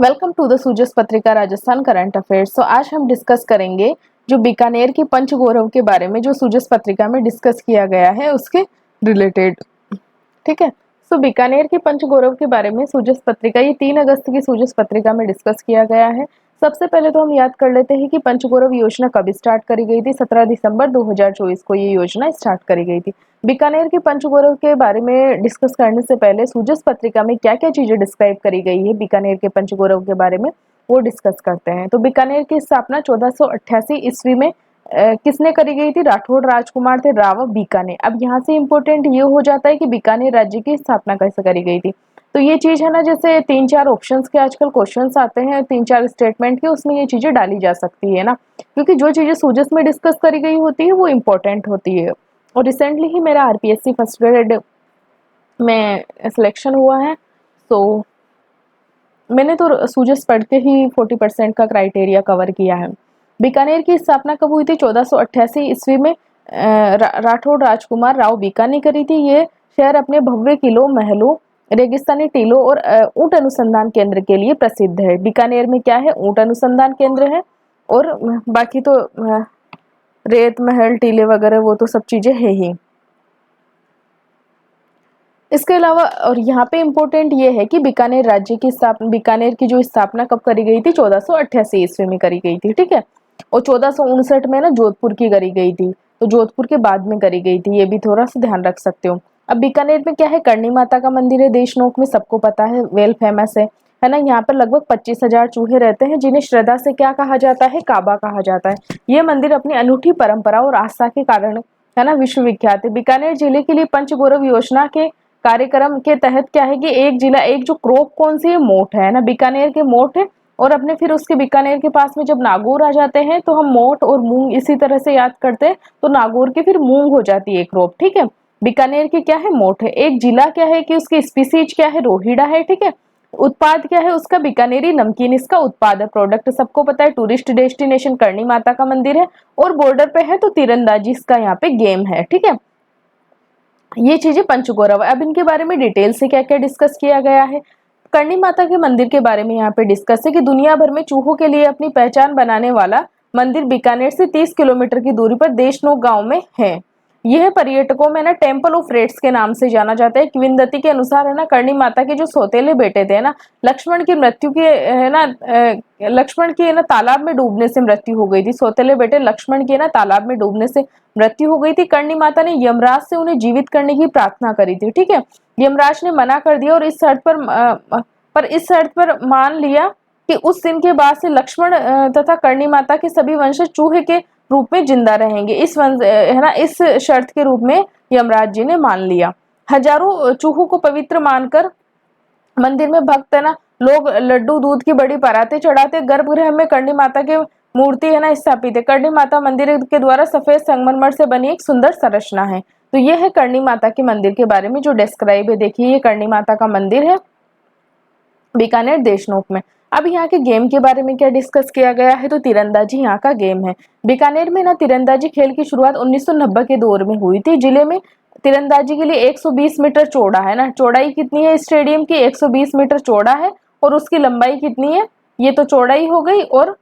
Welcome to the सूजस पत्रिका Rajasthan current affairs. तो आज हम डिस्कस करेंगे जो बीकानेर की पंचगौरव के बारे में जो सूजस पत्रिका में डिस्कस किया गया है उसके रिलेटेड। ठीक है, सो बीकानेर की पंचगौरव के बारे में सूजस पत्रिका ये 3 अगस्त की सूजस पत्रिका में डिस्कस किया गया है। सबसे पहले तो हम याद कर लेते हैं कि पंचगौरव योजना कब स्टार्ट करी गई थी। 17 दिसंबर 2024 को ये योजना स्टार्ट करी गई थी। बीकानेर की पंचगौरव के बारे में डिस्कस करने से पहले सूजस पत्रिका में क्या क्या चीजें डिस्क्राइब करी गई है बीकानेर के पंचगौरव के बारे में वो डिस्कस करते हैं। तो बीकानेर की स्थापना 1488 ईस्वी में किसने करी गई थी? राठौड़ राजकुमार थे राव बीकानेर। अब यहाँ से इम्पोर्टेंट ये हो जाता है कि बीकानेर राज्य की स्थापना कैसे करी गई थी। तो ये चीज है ना, जैसे 3-4 ऑप्शंस के आजकल क्वेश्चंस आते हैं 3-4 स्टेटमेंट के, उसमें ये चीजें डाली जा सकती है ना, क्योंकि जो चीजें सूजस में डिस्कस करी गई होती है वो इम्पोर्टेंट होती है। और रिसेंटली ही मेरा आरपीएससी फर्स्ट ग्रेड में सिलेक्शन हुआ है, तो मैंने तो सूजस पढ़ के ही 40% का क्राइटेरिया कवर किया है। बीकानेर की स्थापना कब हुई थी? 1488 ईस्वी में राठौड़ राजकुमार राव बीकानेर ने करी थी। ये शहर अपने भव्य किलों, महलों, रेगिस्तानी टीलों और ऊंट अनुसंधान केंद्र के लिए प्रसिद्ध है। बीकानेर में क्या है? ऊंट अनुसंधान केंद्र है, और बाकी तो रेत महल, टीले वगैरह वो तो सब चीजें है ही। इसके अलावा और यहाँ पे इम्पोर्टेंट ये है कि बीकानेर राज्य की स्थापना, बीकानेर की जो स्थापना कब करी गई थी? 1488 ईस्वी में करी गई थी। ठीक है, और 1459 में ना जोधपुर की करी गई थी, तो जोधपुर के बाद में करी गई थी, ये भी थोड़ा सा ध्यान रख सकते हो। अब बीकानेर में क्या है? करणी माता का मंदिर है, देशनोक में, सबको पता है, वेल फेमस है ना। यहाँ पर लगभग 25,000 चूहे रहते हैं, जिन्हें श्रद्धा से क्या कहा जाता है? काबा कहा जाता है। ये मंदिर अपनी अनूठी परंपरा और आस्था के कारण है ना विश्वविख्यात है। बीकानेर जिले के लिए पंचगौरव योजना के कार्यक्रम के तहत क्या है कि एक जिला, एक जो क्रॉप कौन सी है? मोठ है ना, बीकानेर के मोठ है। और अपने फिर उसके बीकानेर के पास में जब नागौर आ जाते हैं तो हम मोठ और मूंग इसी तरह से याद करते हैं, तो नागौर की फिर मूंग हो जाती है क्रॉप। ठीक है, बीकानेर की क्या है? मोठ है। एक जिला क्या है कि उसकी स्पीसीज क्या है? रोहिड़ा है। ठीक है, उत्पाद क्या है उसका? बीकानेरी नमकीन इसका उत्पाद है। प्रोडक्ट सबको पता है, टूरिस्ट डेस्टिनेशन करणी माता का मंदिर है, और बॉर्डर पे है तो तीरंदाजी इसका यहाँ पे गेम है। ठीक है, ये चीजें पंचगौरव। अब इनके बारे में डिटेल से क्या क्या डिस्कस किया गया है। करणी माता के मंदिर के बारे में यहाँ पे डिस्कस है कि दुनिया भर में चूहों के लिए अपनी पहचान बनाने वाला मंदिर बीकानेर से 30 किलोमीटर की दूरी पर देशनोक गांव में है। यह पर्यटकों में ना टेम्पल ऑफ रेड्स के नाम से जाना जाता है। किंवदंती के अनुसार है ना, करणी माता के जो सौतेले बेटे थे ना, लक्ष्मण की मृत्यु के है ना, लक्ष्मण की है ना तालाब में डूबने से मृत्यु हो गई थी। सौतेले बेटे लक्ष्मण की है ना तालाब में डूबने से मृत्यु हो गई थी। करणी माता ने यमराज से उन्हें जीवित करने की प्रार्थना करी थी। ठीक है, यमराज ने मना कर दिया, और इस शर्त पर मान लिया कि उस दिन के बाद से लक्ष्मण तथा करणी माता के सभी वंशज चूहे के रूप में जिंदा रहेंगे। इस शर्त के रूप में यमराज जी ने मान लिया। हजारों चूहों को पवित्र मानकर मंदिर में भक्त है ना लोग लड्डू दूध की बड़ी परातें चढ़ाते। गर्भगृह में करणी माता की मूर्ति है ना स्थापित है। करणी माता मंदिर के द्वारा सफेद संगमरमर से बनी एक सुंदर संरचना है। तो ये है करणी माता के मंदिर के बारे में जो डिस्क्राइब है। देखिए, ये करणी माता का मंदिर है बीकानेर देशनोक में। अब यहाँ के गेम के बारे में क्या डिस्कस किया गया है? तो तीरंदाजी यहाँ का गेम है। बीकानेर में ना तीरंदाजी खेल की शुरुआत 1990 के दौर में हुई थी। जिले में तीरंदाजी के लिए 120 मीटर चौड़ा है ना, चौड़ाई कितनी है स्टेडियम की? 120 मीटर चौड़ा है। और उसकी लंबाई कितनी है? ये तो चौड़ाई हो गई और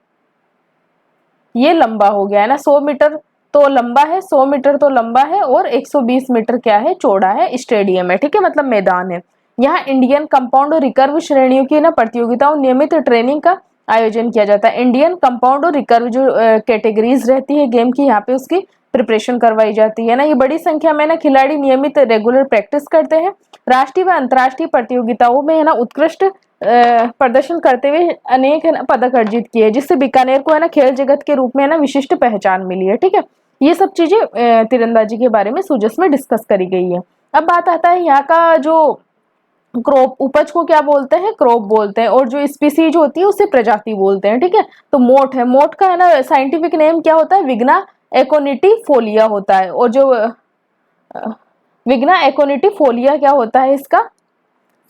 ये लंबा हो गया है ना। 100 मीटर तो लंबा है, 100 मीटर तो लंबा है, और 120 मीटर क्या है? चौड़ा है, स्टेडियम है। ठीक है, मतलब मैदान है। यहाँ इंडियन कंपाउंड और रिकर्व श्रेणियों की ना प्रतियोगिताओं, नियमित ट्रेनिंग का आयोजन किया जाता है। इंडियन कंपाउंड और रिकर्व जो कैटेगरीज रहती है गेम की, यहाँ पे उसकी प्रिपरेशन करवाई जाती है ना। ये बड़ी संख्या में ना खिलाड़ी नियमित रेगुलर प्रैक्टिस करते हैं। राष्ट्रीय व अंतर्राष्ट्रीय प्रतियोगिताओं में है ना उत्कृष्ट प्रदर्शन करते हुए अनेक है ना पदक अर्जित किए, जिससे बीकानेर को है ना खेल जगत के रूप में है ना विशिष्ट पहचान मिली है। ठीक है, ये सब चीजें तीरंदाजी के बारे में सूजस में डिस्कस करी गई है। अब बात आता है यहाँ का जो क्रॉप, उपज को क्या बोलते हैं? क्रॉप बोलते हैं, और जो स्पीसीज होती है उसे प्रजाति बोलते हैं। ठीक है, तो मोठ है। मोठ का है ना साइंटिफिक नेम क्या होता है? विग्ना एकोनिटीफोलिया होता है। और जो विग्ना एकोनिटीफोलिया क्या होता है? इसका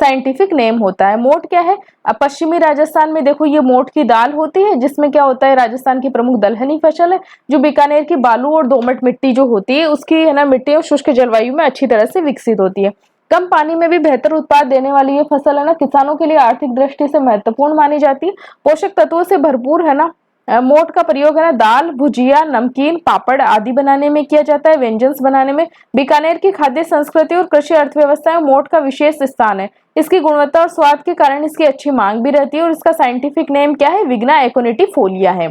साइंटिफिक नेम होता है। मोठ क्या है? अब पश्चिमी राजस्थान में देखो, ये मोठ की दाल होती है, जिसमें क्या होता है? राजस्थान की प्रमुख दलहनी फसल है, जो बीकानेर की बालू और दोमट मिट्टी जो होती है उसकी है ना मिट्टी और शुष्क जलवायु में अच्छी तरह से विकसित होती है। कम पानी में भी बेहतर उत्पाद देने वाली ये फसल है ना, किसानों के लिए आर्थिक दृष्टि से महत्वपूर्ण मानी जाती है। पोषक तत्वों से भरपूर है ना। मोठ का प्रयोग है ना दाल, भुजिया, नमकीन, पापड़ आदि बनाने में किया जाता है, व्यंजन बनाने में। बीकानेर की खाद्य संस्कृति और कृषि अर्थव्यवस्था में मोठ का विशेष स्थान है। इसकी गुणवत्ता और स्वाद के कारण इसकी अच्छी मांग भी रहती है, और इसका साइंटिफिक नेम क्या है? विग्ना एकोनिटिफोलिया है।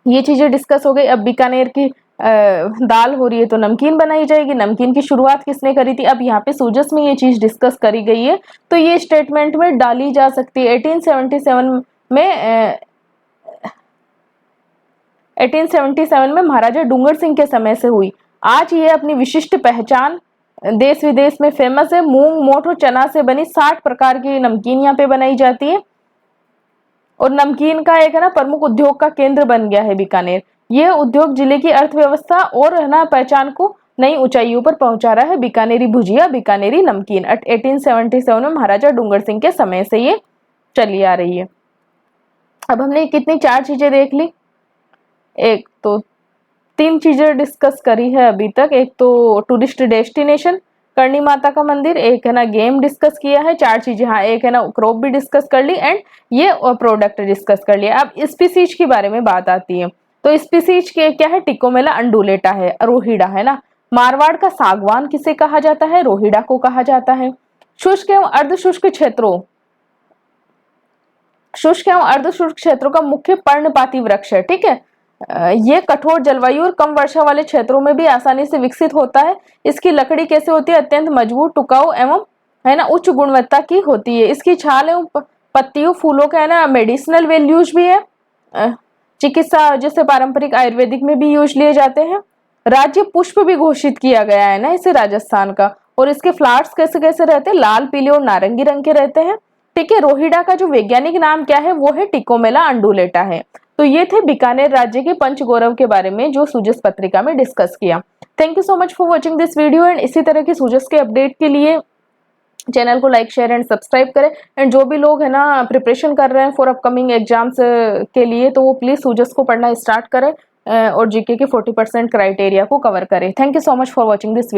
ये चीजें डिस्कस हो गई। अब बीकानेर की दाल हो रही है तो नमकीन बनाई जाएगी। नमकीन की शुरुआत किसने करी थी? अब यहाँ पे सूजस में ये चीज डिस्कस करी गई है, तो ये स्टेटमेंट में डाली जा सकती है। 1877 में महाराजा डूंगर सिंह के समय से हुई। आज ये अपनी विशिष्ट पहचान देश विदेश में फेमस है। मूंग, मोठ और चना से बनी 60 प्रकार की नमकीन यहाँ पे बनाई जाती है, और नमकीन का एक है ना प्रमुख उद्योग का केंद्र बन गया है बीकानेर। यह उद्योग जिले की अर्थव्यवस्था और है ना पहचान को नई ऊंचाइयों पर पहुंचा रहा है। बीकानेरी भुजिया, बीकानेरी नमकीन 1877 में महाराजा डूंगर सिंह के समय से ये चली आ रही है। अब हमने कितनी 4 चीजें देख ली। एक तो 3 चीजें डिस्कस करी है अभी तक। एक तो टूरिस्ट डेस्टिनेशन करणी माता का मंदिर, एक है ना गेम डिस्कस किया है। 4 चीजें, हाँ एक है ना क्रॉप भी डिस्कस कर ली, एंड ये प्रोडक्ट डिस्कस कर लिया। अब स्पीसीज के बारे में बात आती है, तो स्पीसीज के क्या है? टिकोमेला अंडुलेटा है, रोहिड़ा है ना। मारवाड़ का सागवान किसे कहा जाता है? रोहिड़ा को कहा जाता है। शुष्क एवं अर्धशुष्क क्षेत्रों शुष्क एवं अर्धशुष्क क्षेत्रों का मुख्य पर्णपाती वृक्ष है, ठीक है। ये कठोर जलवायु और कम वर्षा वाले क्षेत्रों में भी आसानी से विकसित होता है। इसकी लकड़ी कैसे होती है? अत्यंत मजबूत, टिकाऊ एवं है ना उच्च गुणवत्ता की होती है। इसकी छाल एवं पत्तियों, फूलों का है ना मेडिसिनल वैल्यूज भी है। चिकित्सा जैसे पारंपरिक आयुर्वेदिक में भी यूज लिए जाते हैं। राज्य पुष्प भी घोषित किया गया है ना इसे राजस्थान का। और इसके फ्लावर्स कैसे कैसे रहते हैं? लाल, पीले और नारंगी रंग के रहते हैं, ठीक है। रोहिड़ा का जो वैज्ञानिक नाम क्या है? वो है टिकोमेला अंडुलेटा है। तो ये थे बीकानेर राज्य के पंचगौरव के बारे में जो सूजस पत्रिका में डिस्कस किया। Thank you so much for watching this video, and इसी तरह की सूजस के अपडेट के लिए चैनल को लाइक, शेयर एंड सब्सक्राइब करें। एंड जो भी लोग है ना प्रिपरेशन कर रहे हैं फॉर अपकमिंग एग्जाम्स के लिए, तो वो प्लीज सूजस को पढ़ना स्टार्ट करें और जीके के 40% क्राइटेरिया को कवर करें। Thank you so much for watching this video.